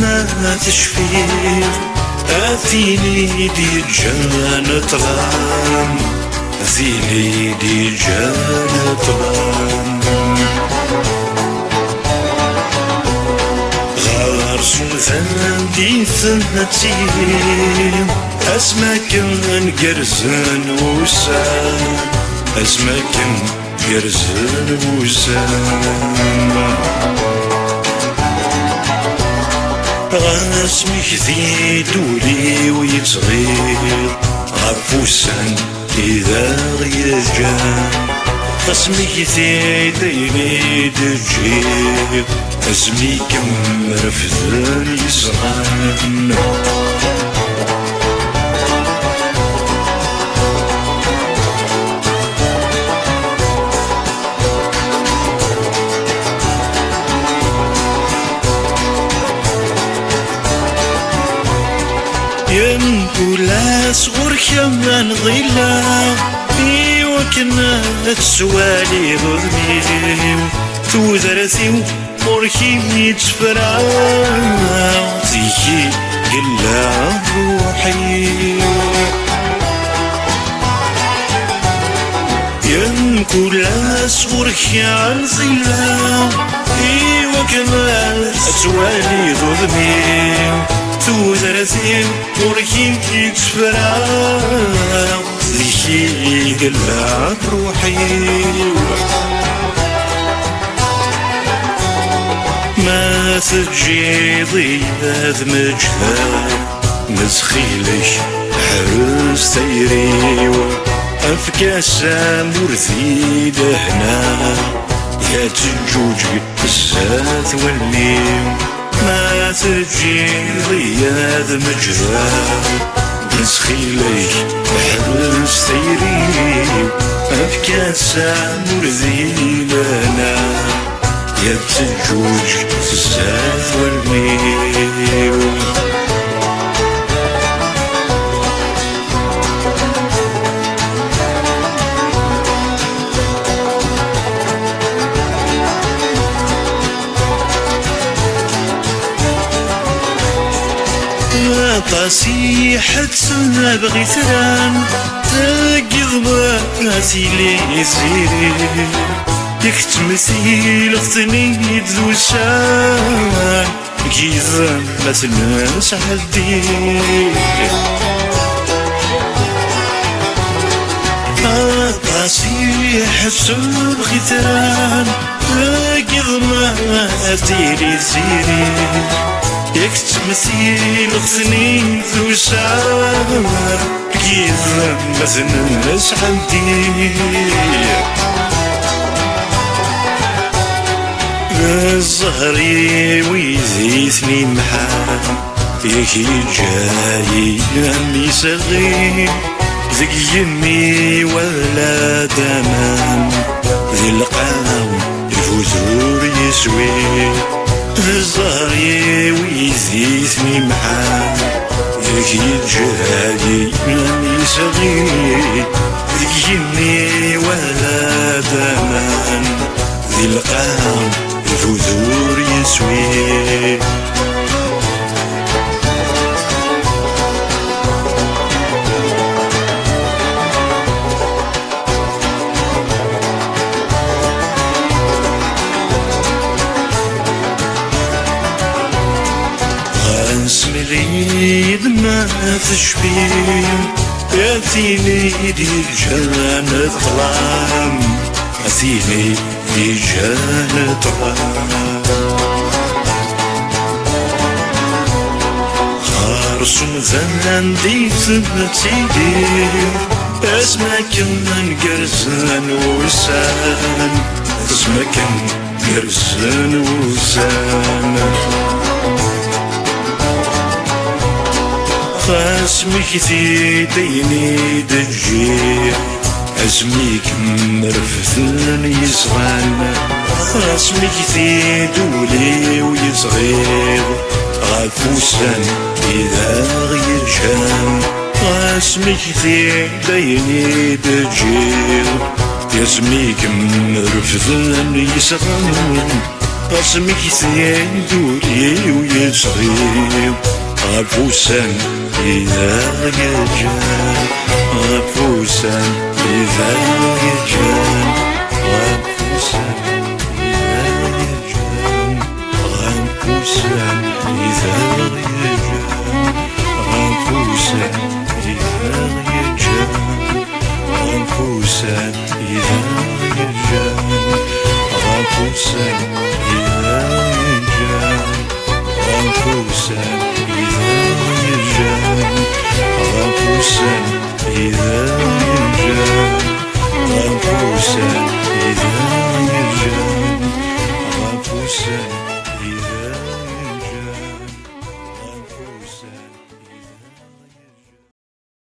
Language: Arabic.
ما تشفيه أثيني دي جان طلام أثيني دي جان طلام غار سوزان دي ثنتين أسماكن قرزن وسان أسماكن قرزن وسان غاسمك ذي دولي ويتصغير غفوسان إذا غيرجان غاسمك ذي ديني دجير أسميك مرفذن يصغان ينقول صغر كمان ظلا وكنا تسوالي ظلمي توذرثي وركي يتفرع تيجي قلا روحي ينقول صغر كمان ظلا وكنا تسوالي ظلمي توزرثين وركين يتفرع ذيكي قلعت روحي ما تجيضي ذا مجهر نسخيلك حرس تيري أفكاسا مرثي دهنا يا تجوج الزات والميم ما تجي ضياذ مجرى نسخيلك بحر سيري أفكا سامر ذي لنا يا تجوج الزاث والميم طاسيحة سنة بغي ثران تقض ماتي لي زيري يك تمثيل اختني ذو شان كيزا ما تناس عدي طاسيحة سنة بغي ثران تقض ماتي لي زيري يك تمثيل غثني ذو شعر كيزا ما تناس عندي الزهري ويزيثني محام يكي جاي أمي صغير ذك يمي ولا تمام ذي القاو الفزور يسوي الزهري ويزيثني معاه ذيك يجهالي مني صغير ذيك يمي ولا دمان ذي القام الفذور يسوي سمريد ما تشبيه ياتيني دي جان الظلام ياتيني دي جان الظلام خارص زمان دي تبتيدي اسمك من قرزان وسان اسمك من قرزان وسان خاسمك ذي ديني دجير أزميك مرفثن يصغان خاسمك ذي دولي ويصغير غفوسان إذا غير شام خاسمك ذي ديني دجير يزميك مرفثن يصغان اسمك سيدولي ويصغير غفوسان إذا يجان غفوسان إذا يجان غفوسان إذا يجان غفوسان إذا يجان غفوسان إذا يجان غفوسان إذا يجان غفوسان إذا يجان غفوسان إذا يجان غفوسان إذا